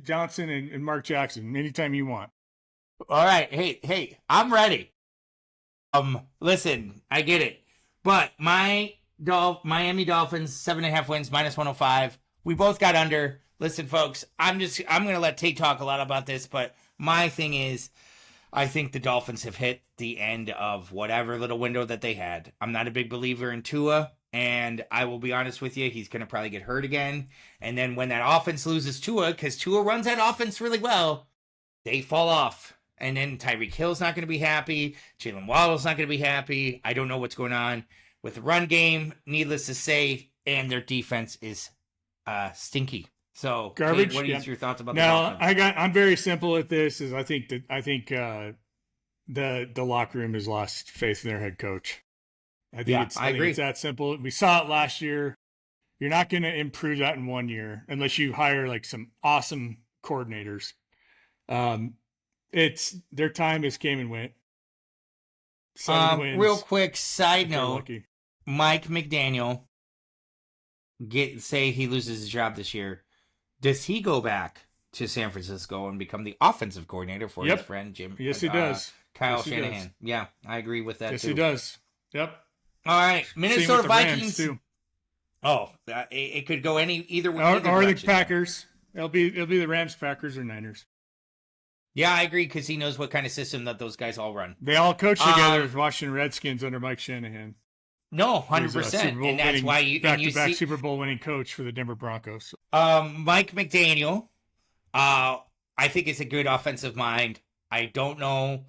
Johnson, and Mark Jackson anytime you want. All right, hey, I'm ready. Listen, I get it, but Miami Dolphins 7.5 wins minus 105. We both got under. Listen, folks, I'm going to let Tate talk a lot about this, but my thing is, I think the Dolphins have hit the end of whatever little window that they had. I'm not a big believer in Tua, and I will be honest with you, he's going to probably get hurt again. And then when that offense loses Tua, because Tua runs that offense really well, they fall off. And then Tyreek Hill's not going to be happy. Jalen Waddle's not going to be happy. I don't know what's going on with the run game, needless to say, and their defense is stinky. So, garbage. Kate, what are your thoughts about now, the offense? I'm very simple with this. Is I think the locker room has lost faith in their head coach. I agree. It's that simple. We saw it last year. You're not going to improve that in 1 year unless you hire like some awesome coordinators. It's their time is came and went. Real quick side note: Mike McDaniel say he loses his job this year. Does he go back to San Francisco and become the offensive coordinator for his friend Jim? Yes, he does. Kyle Shanahan. Does. Yeah, I agree with that. Yes, too. He does. Yep. All right, Minnesota Vikings. Too. Oh, it could go either way. Or the Packers. It'll be the Rams, Packers, or Niners. Yeah, I agree because he knows what kind of system that those guys all run. They all coach together with Washington Redskins under Mike Shanahan. No, 100%, and that's why you back-to-back Super Bowl winning coach for the Denver Broncos. Mike McDaniel, I think is a good offensive mind. I don't know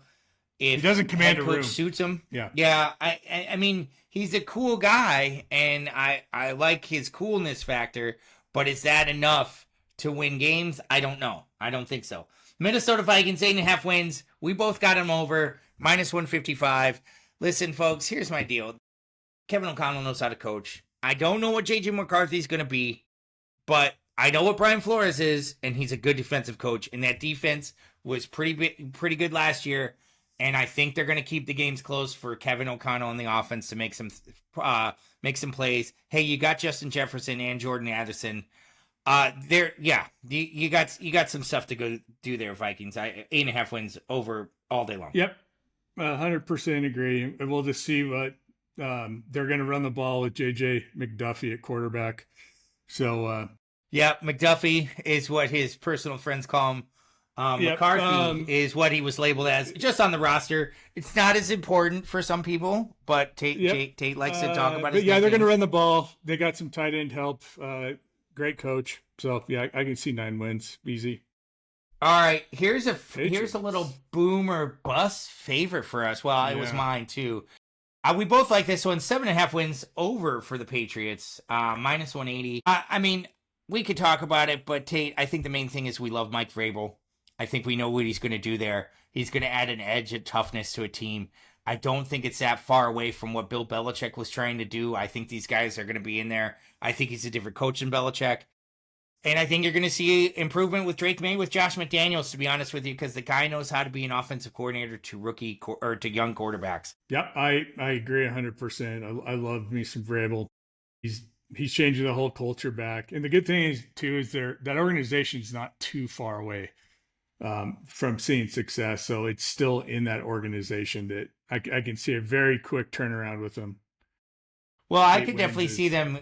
if he doesn't command head a room. Coach suits him. Yeah. I mean, he's a cool guy, and I like his coolness factor. But is that enough to win games? I don't know. I don't think so. Minnesota Vikings, 8.5 wins. We both got them over, minus 155. Listen, folks, here's my deal. Kevin O'Connell knows how to coach. I don't know what J.J. McCarthy's going to be, but I know what Brian Flores is, and he's a good defensive coach. And that defense was pretty good last year, and I think they're going to keep the games close for Kevin O'Connell in the offense to make some plays. Hey, you got Justin Jefferson and Jordan Addison. You got some stuff to go do there, Vikings. 8.5 wins over all day long. Yep, 100% agree. And we'll just see what they're going to run the ball with J.J. McDuffie at quarterback. So, McDuffie is what his personal friends call him. McCarthy is what he was labeled as, just on the roster. It's not as important for some people, but Tate likes to talk about it. Yeah, they're going to run the ball. They got some tight end help. Great coach. So, yeah, I can see 9 wins. Easy. All right, here's a little boom or bust favorite for us. Well, it was mine, too. We both like this one. 7.5 wins over for the Patriots, minus 180. I mean, we could talk about it, but Tate, I think the main thing is we love Mike Vrabel. I think we know what he's going to do there. He's going to add an edge of toughness to a team. I don't think it's that far away from what Bill Belichick was trying to do. I think these guys are going to be in there. I think he's a different coach than Belichick. And I think you're going to see improvement with Drake May, with Josh McDaniels, to be honest with you, because the guy knows how to be an offensive coordinator to young quarterbacks. Yep, I agree 100%. I love me some Vrabel. He's changing the whole culture back. And the good thing is, too, is that organization is not too far away from seeing success. So it's still in that organization that I can see a very quick turnaround with them. Well, I could definitely see them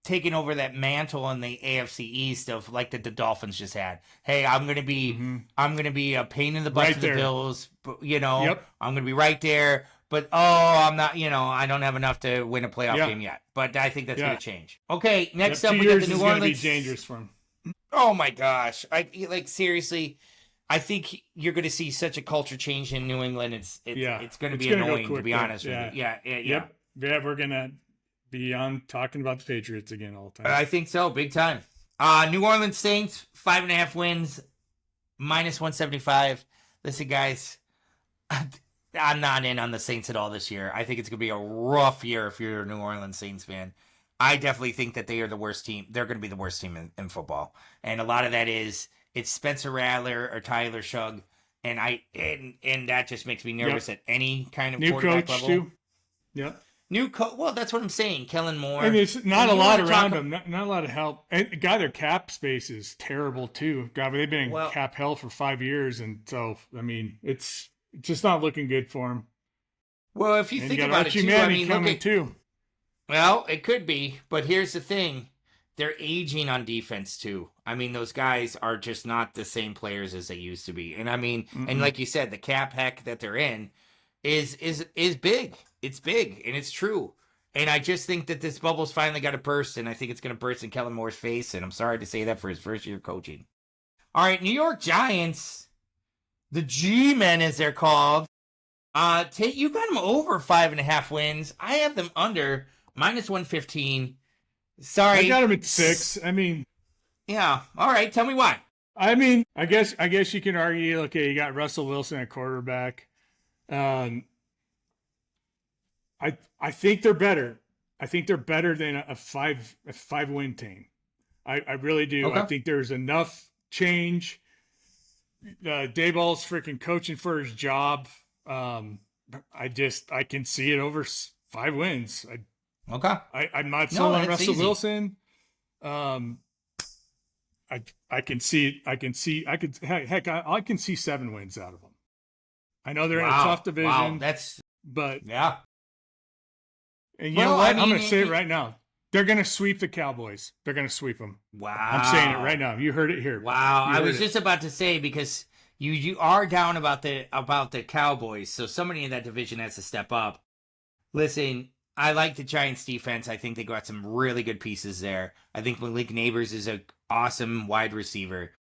taking over that mantle in the AFC East of like that the Dolphins just had. Hey, I'm gonna be a pain in the butt to the Bills, but I'm gonna be right there. But I'm not. I don't have enough to win a playoff game yet. But I think that's gonna change. Okay, next up we got the New Orleans. Be dangerous for him. Oh my gosh! Seriously, I think you're going to see such a culture change in New England. It's going to be annoying, to be honest with you. Yeah, we're going to be on talking about the Patriots again all the time. I think so, big time. New Orleans Saints, 5.5 wins, minus 175. Listen, guys, I'm not in on the Saints at all this year. I think it's going to be a rough year if you're a New Orleans Saints fan. I definitely think that they are the worst team. They're going to be the worst team in football. And a lot of that is it's Spencer Rattler or Tyler Shugg. And that just makes me nervous at any kind of new quarterback coach level. Too. Yep. New coach. Well, that's what I'm saying. Kellen Moore. And there's not a lot around him. Not a lot of help. And God, their cap space is terrible too. God, they've been in cap hell for 5 years. And so, I mean, it's just not looking good for him. Well, if you think about it too, I mean, coming too. Well, it could be, but here's the thing. They're aging on defense, too. I mean, those guys are just not the same players as they used to be. And I mean, and like you said, the cap heck that they're in is big. It's big, and it's true. And I just think that this bubble's finally got to burst, and I think it's going to burst in Kellen Moore's face, and I'm sorry to say that for his first year coaching. All right, New York Giants, the G-Men as they're called. Tate, you got them over 5.5 wins. I have them under minus 115. Sorry. I got him at 6. I mean. Yeah. All right. Tell me why. I mean, I guess you can argue, okay, you got Russell Wilson at quarterback. I think they're better. I think they're better than a 5-win team. I really do. Okay. I think there's enough change. Dayball's freaking coaching for his job. I can see it over 5 wins. Okay. I'm not sold on Russell Wilson. I can see 7 wins out of them. I know they're in a tough division. Wow, yeah. And you know what? I'm going to say it right now. They're going to sweep the Cowboys. They're going to sweep them. Wow. I'm saying it right now. You heard it here. Wow. I was just about to say, because you are down about the Cowboys, so somebody in that division has to step up. Listen, I like the Giants defense. I think they got some really good pieces there. I think Malik Neighbors is an awesome wide receiver.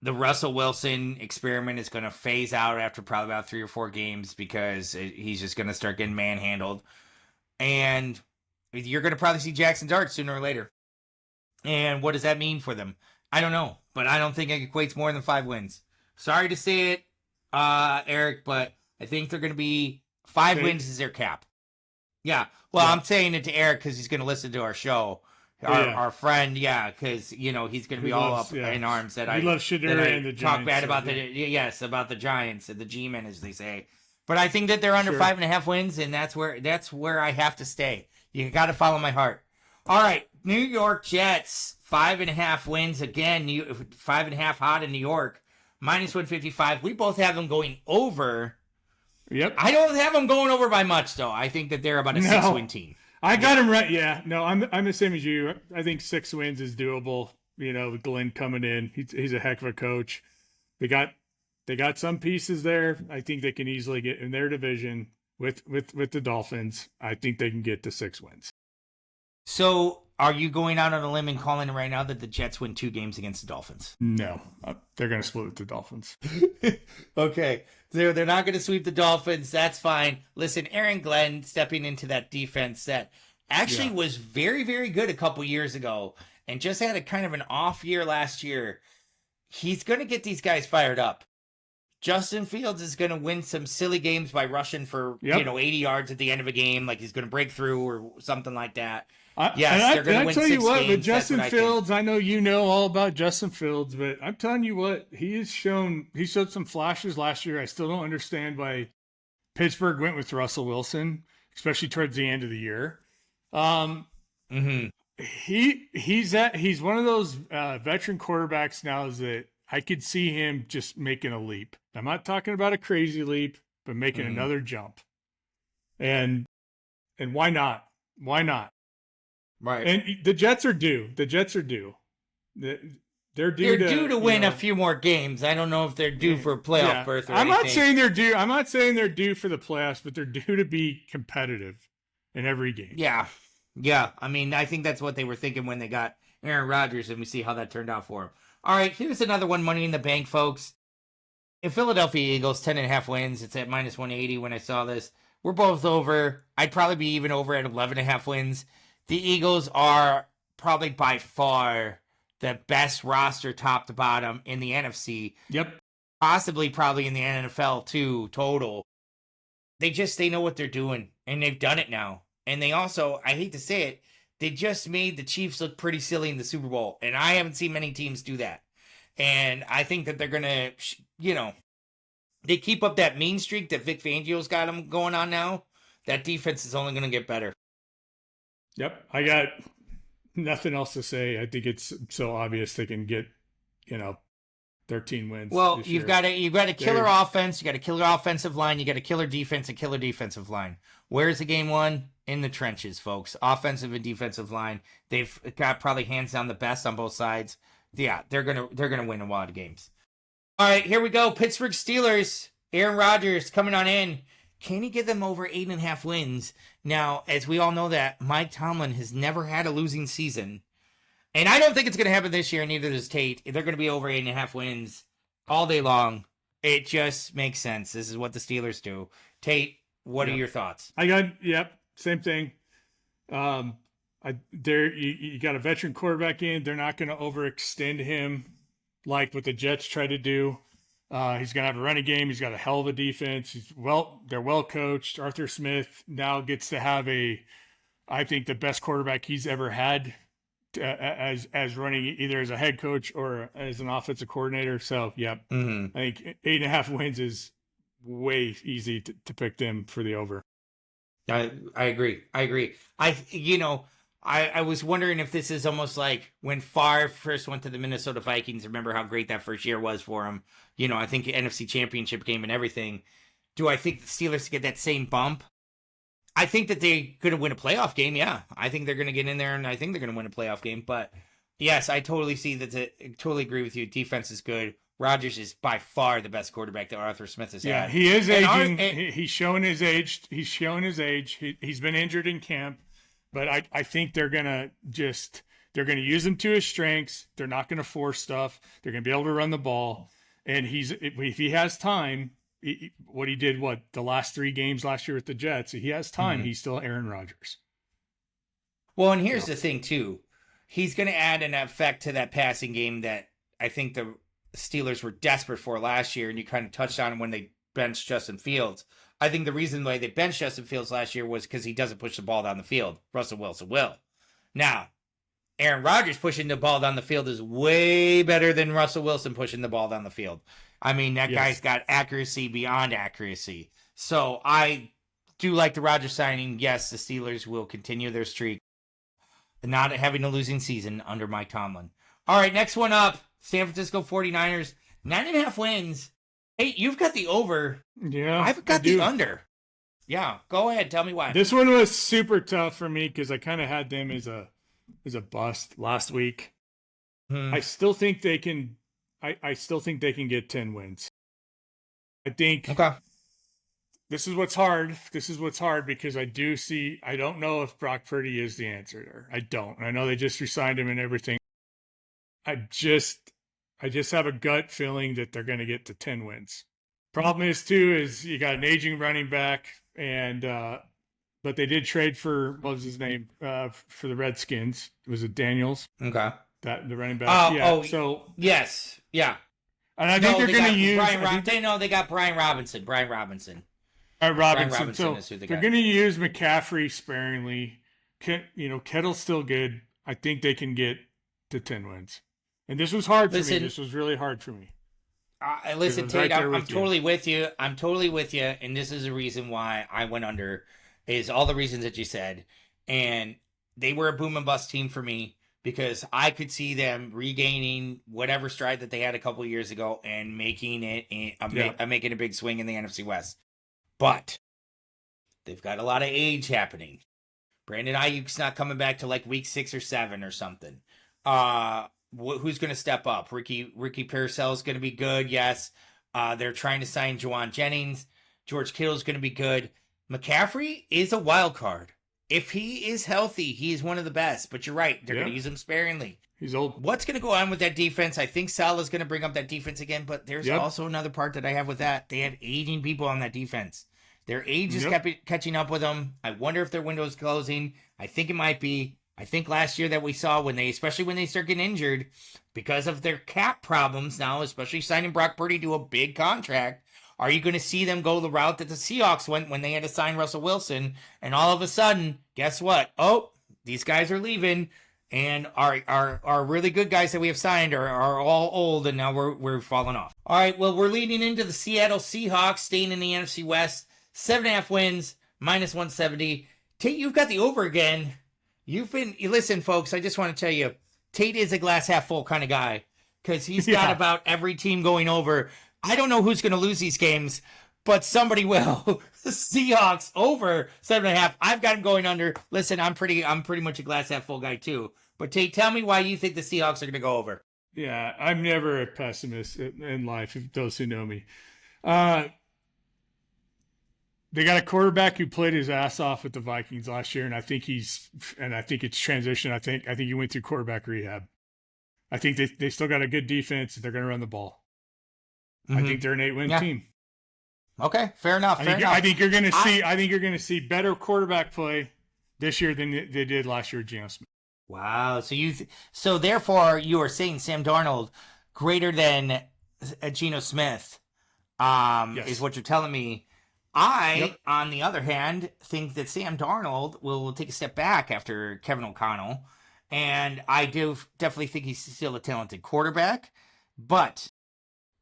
The Russell Wilson experiment is going to phase out after probably about 3 or 4 games because he's just going to start getting manhandled. And you're going to probably see Jackson Dart sooner or later. And what does that mean for them? I don't know, but I don't think it equates more than 5 wins. Sorry to say it, Eric, but I think they're going to be 5 wins is their cap. Yeah. Well, I'm saying it to Eric because he's going to listen to our show. Our friend, because he's going to be all up in arms that I love Shadura and the Giants. Talk bad about about the Giants and the G-men, as they say. But I think that they're under 5.5 wins, and that's where I have to stay. You got to follow my heart. All right, New York Jets 5.5 wins again. 5.5 hot in New York, -155. We both have them going over. Yep. I don't have them going over by much, though. I think that they're about a 6-win team. I got him right. Yeah. No, I'm the same as you. I think 6 wins is doable. With Glenn coming in, he's a heck of a coach. They got some pieces there. I think they can easily get in their division with the Dolphins. I think they can get to 6 wins. So, are you going out on a limb and calling it right now that the Jets win 2 games against the Dolphins? No, they're going to split with the Dolphins. Okay, they're not going to sweep the Dolphins. That's fine. Listen, Aaron Glenn stepping into that defense that actually was very, very good a couple years ago and just had a kind of an off year last year. He's going to get these guys fired up. Justin Fields is going to win some silly games by rushing for 80 yards at the end of a game, like he's going to break through or something like that. They're going to win 6 games. I tell you what, with Justin Fields, I know you know all about Justin Fields, but I'm telling you what, he showed some flashes last year. I still don't understand why Pittsburgh went with Russell Wilson, especially towards the end of the year. He's one of those veteran quarterbacks now that I could see him just making a leap. I'm not talking about a crazy leap, but making another jump. And why not? Why not? Right. And the Jets are due. They're due. They're due to win a few more games. I don't know if they're due for a playoff berth or anything. I'm not saying they're due. I'm not saying they're due for the playoffs, but they're due to be competitive in every game. Yeah. Yeah. I mean, I think that's what they were thinking when they got Aaron Rodgers, and we see how that turned out for him. All right, here's another one, Money in the Bank, folks. In Philadelphia Eagles, 10.5 wins. It's at -180 when I saw this. We're both over. I'd probably be even over at 11.5 wins. The Eagles are probably by far the best roster top to bottom in the NFC. Yep. Possibly probably in the NFL too, total. They know what they're doing, and they've done it now. And they also, I hate to say it, they just made the Chiefs look pretty silly in the Super Bowl, and I haven't seen many teams do that. And I think that they're going to, they keep up that mean streak that Vic Fangio's got them going on now. That defense is only going to get better. Yep. I got nothing else to say. I think it's so obvious they can get, 13 wins. Well, you've got a killer offense, you got a killer offensive line, you got a killer defense, a killer defensive line. Where's the game won? In the trenches, folks. Offensive and defensive line. They've got probably hands down the best on both sides. Yeah, they're gonna win a lot of games. All right, here we go. Pittsburgh Steelers. Aaron Rodgers coming on in. Can he get them over 8.5 wins? Now, as we all know that, Mike Tomlin has never had a losing season. And I don't think it's going to happen this year, neither does Tate. They're going to be over 8.5 wins all day long. It just makes sense. This is what the Steelers do. Tate, what are your thoughts? Same thing. You got a veteran quarterback in. They're not going to overextend him like what the Jets try to do. He's going to have a running game. He's got a hell of a defense. They're well coached. Arthur Smith now gets to have I think the best quarterback he's ever had as running either as a head coach or as an offensive coordinator. So, I think 8.5 wins is way easy to pick them for the over. I agree. I was wondering if this is almost like when Favre first went to the Minnesota Vikings. Remember how great that first year was for him? I think the NFC Championship game and everything. Do I think the Steelers get that same bump? I think that they're going to win a playoff game. Yeah, I think they're going to get in there, and I think they're going to win a playoff game. But yes, I totally see that. I totally agree with you. Defense is good. Rodgers is by far the best quarterback that Arthur Smith has had. Yeah, he is aging. He's showing his age. He's been injured in camp, but I think they're gonna use him to his strengths. They're not gonna force stuff. They're gonna be able to run the ball, and if he has time, what he did the last 3 games last year with the Jets, he has time. He's still Aaron Rodgers. Well, and here's the thing too. he's going to add an effect to that passing game that I think the Steelers were desperate for last year, and you kind of touched on when they benched Justin Fields. I think the reason why they benched Justin Fields last year was because he doesn't push the ball down the field. Russell Wilson will. Now, Aaron Rodgers pushing the ball down the field is way better than Russell Wilson pushing the ball down the field. I mean, that guy's got accuracy beyond accuracy. So I do like the Rodgers signing. Yes, the Steelers will continue their streak, not having a losing season under Mike Tomlin. All right, next one up, San Francisco 49ers, 9.5 wins. Hey, you've got the over. Yeah, I've got the under. Yeah, go ahead. Tell me why. This one was super tough for me because I kind of had them as a bust last week. I still think they can. I still think they can get 10 wins. I think. Okay. This is what's hard. This is what's hard because I don't know if Brock Purdy is the answer there. I don't. I know they just re-signed him and everything. I just have a gut feeling that they're going to get to 10 wins. Problem is you got an aging running back, and but they did trade for, what was his name, for the Redskins. Was it Daniels? Okay. The running back. Yes. Yeah. And I think they're going to use they got Brian Robinson. Brian Robinson. So they're going to use McCaffrey sparingly. Kettle's still good. I think they can get to 10 wins. And this was hard for me. This was really hard for me. Listen, Tate, I'm totally with you. I'm totally with you. And this is the reason why I went under, is all the reasons that you said. And they were a boom and bust team for me because I could see them regaining whatever stride that they had a couple of years ago and making it making a big swing in the NFC West. But they've got a lot of age happening. Brandon Ayuk's not coming back to like week 6 or 7 or something. Who's going to step up? Ricky Parcells is going to be good. Yes. They're trying to sign Juwan Jennings. George Kittle's going to be good. McCaffrey is a wild card. If he is healthy, he is one of the best. But you're right. They're going to use him sparingly. He's old. What's going to go on with that defense? I think Salah's going to bring up that defense again. But there's also another part that I have with that. They have aging people on that defense. Their age is catching up with them. I wonder if their window is closing. I think it might be. I think last year that we saw especially when they start getting injured, because of their cap problems now, especially signing Brock Purdy to a big contract, are you going to see them go the route that the Seahawks went when they had to sign Russell Wilson? And all of a sudden, guess what? Oh, these guys are leaving, and our really good guys that we have signed are all old, and now we're falling off. All right, well, we're leading into the Seattle Seahawks, staying in the NFC West. 7.5 wins, -170. Tate, you've got the over again. Listen, folks, I just want to tell you, Tate is a glass half full kind of guy because he's got about every team going over. I don't know who's going to lose these games, but somebody will. The Seahawks over 7.5. I've got him going under. Listen, I'm pretty much a glass half full guy too. But Tate, tell me why you think the Seahawks are going to go over. Yeah, I'm never a pessimist in life, those who know me. They got a quarterback who played his ass off with the Vikings last year, and I think it's transition. I think he went through quarterback rehab. I think they still got a good defense. They're going to run the ball. I think they're an 8-win team. Okay, fair enough. I think you're going to see better quarterback play this year than they did last year with Geno Smith. Wow. So therefore you are saying Sam Darnold greater than Geno Smith is what you're telling me. On the other hand, think that Sam Darnold will take a step back after Kevin O'Connell. And I do definitely think he's still a talented quarterback. But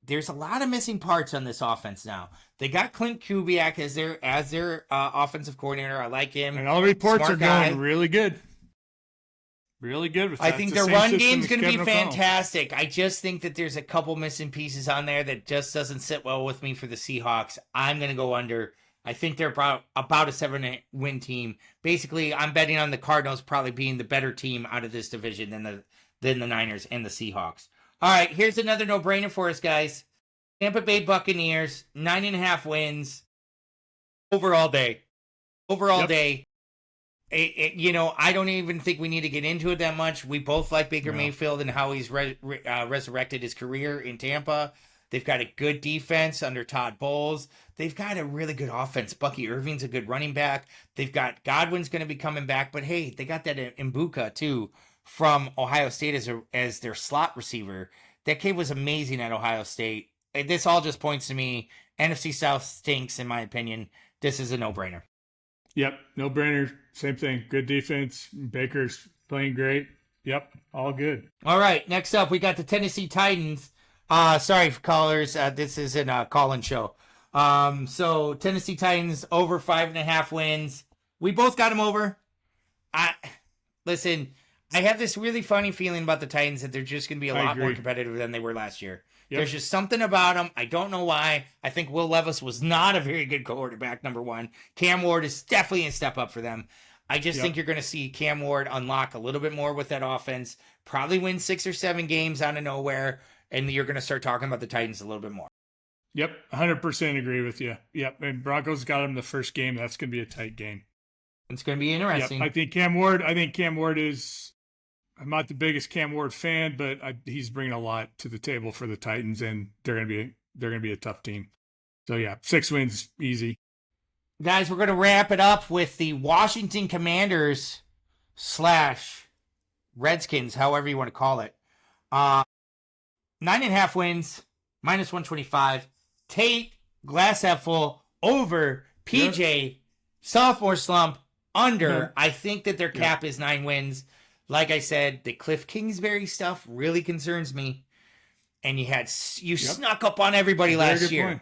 there's a lot of missing parts on this offense now. They got Clint Kubiak as their offensive coordinator. I like him. And all reports are going really good. Really good with that. I think their run game's going to be fantastic. I just think that there's a couple missing pieces on there that just doesn't sit well with me for the Seahawks. I'm going to go under. I think they're about a 7-win team. Basically, I'm betting on the Cardinals probably being the better team out of this division than the Niners and the Seahawks. All right, here's another no-brainer for us, guys. Tampa Bay Buccaneers, 9.5 wins. Overall day. I don't even think we need to get into it that much. We both like Baker Mayfield and how he's resurrected his career in Tampa. They've got a good defense under Todd Bowles. They've got a really good offense. Bucky Irving's a good running back. They've got Godwin's going to be coming back. But, hey, they got that Mbuka, too, from Ohio State as their slot receiver. That kid was amazing at Ohio State. And this all just points to me. NFC South stinks, in my opinion. This is a no-brainer. Yep, no-brainer. Same thing. Good defense. Baker's playing great. Yep, all good. All right, next up, we got the Tennessee Titans. Sorry, callers. This isn't a call-in show. So Tennessee Titans over 5.5 wins. We both got them over. Listen, I have this really funny feeling about the Titans that they're just going to be a lot more competitive than they were last year. Yep. There's just something about them. I don't know why. I think Will Levis was not a very good quarterback, number one. Cam Ward is definitely a step up for them. I just think you're going to see Cam Ward unlock a little bit more with that offense, probably win 6 or 7 games out of nowhere, and you're going to start talking about the Titans a little bit more. Yep, 100% agree with you. Yep, and Broncos got him the first game. That's going to be a tight game. It's going to be interesting. Yep. I think Cam Ward is. I'm not the biggest Cam Ward fan, but he's bringing a lot to the table for the Titans, and they're going to be a tough team. So yeah, 6 wins easy. Guys, we're going to wrap it up with the Washington Commanders / Redskins, however you want to call it. 9.5 wins, minus 125. Tate, glass half full, over. PJ, sophomore slump, under. I think that their cap is 9 wins. Like I said, the Cliff Kingsbury stuff really concerns me. And you snuck up on everybody last year.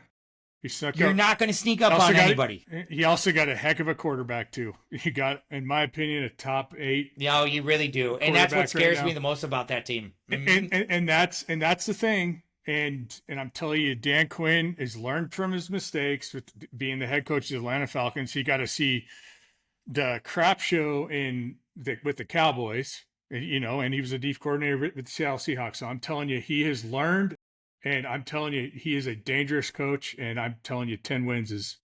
Point. You're not going to sneak up on anybody. He also got a heck of a quarterback, too. He got, in my opinion, a top 8. Yeah, you really do. And that's what scares me the most about that team. And that's the thing. And I'm telling you, Dan Quinn has learned from his mistakes with being the head coach of the Atlanta Falcons. He got to see the crap show with the Cowboys, and he was a defensive coordinator with the Seattle Seahawks. So I'm telling you, he has learned, and I'm telling you, he is a dangerous coach. And I'm telling you, 10 wins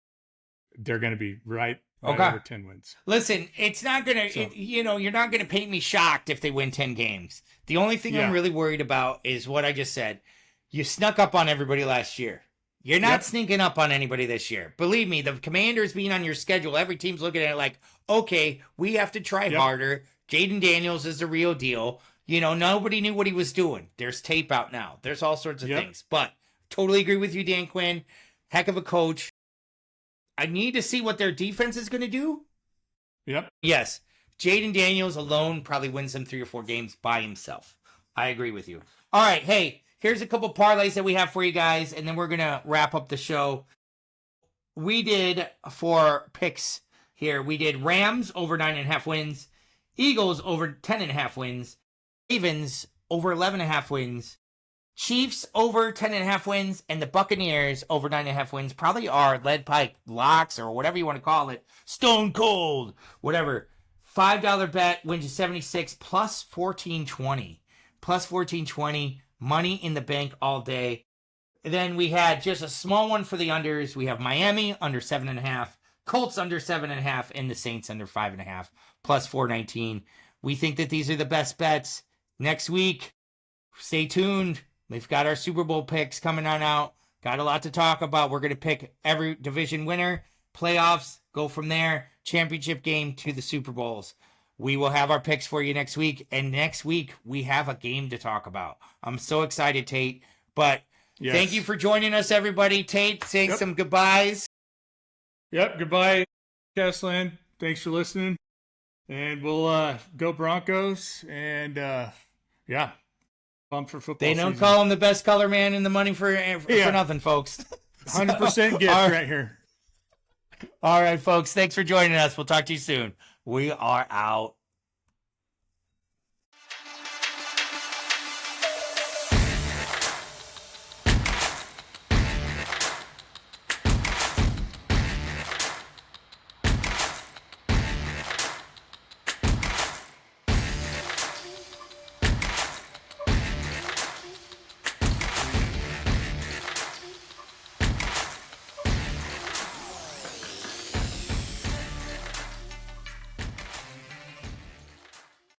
they're going to be right over 10 wins. Listen, it's not going to, you're not going to paint me shocked if they win 10 games. The only thing I'm really worried about is what I just said. You snuck up on everybody last year. You're not sneaking up on anybody this year. Believe me, the Commanders being on your schedule, every team's looking at it like, okay, we have to try harder. Jaden Daniels is the real deal. Nobody knew what he was doing. There's tape out now. There's all sorts of things. But totally agree with you, Dan Quinn. Heck of a coach. I need to see what their defense is going to do. Yep. Yes. Jaden Daniels alone probably wins them 3 or 4 games by himself. I agree with you. All right, hey. Here's a couple parlays that we have for you guys, and then we're going to wrap up the show. We did, for picks here, we did Rams over 9.5 wins, Eagles over 10.5 wins, Ravens over 11.5 wins, Chiefs over 10.5 wins, and the Buccaneers over 9.5 wins. Probably our lead pipe locks, or whatever you want to call it, stone cold, whatever. $5 bet wins you 76 plus 1420. Plus 1420. Money in the bank all day. And then we had just a small one for the unders. We have Miami under 7.5, Colts under 7.5, and the Saints under 5.5, plus 419. We think that these are the best bets. Next week, stay tuned. We've got our Super Bowl picks coming on out. Got a lot to talk about. We're going to pick every division winner, playoffs, go from there, championship game to the Super Bowls. We will have our picks for you next week. And next week, we have a game to talk about. I'm so excited, Tate. But thank you for joining us, everybody. Tate, say some goodbyes. Yep, goodbye, Castland. Thanks for listening. And we'll go Broncos. And, pumped for football They don't season. call him the best color man in the money for nothing, folks. 100% gift right here. All right, folks. Thanks for joining us. We'll talk to you soon. We are out.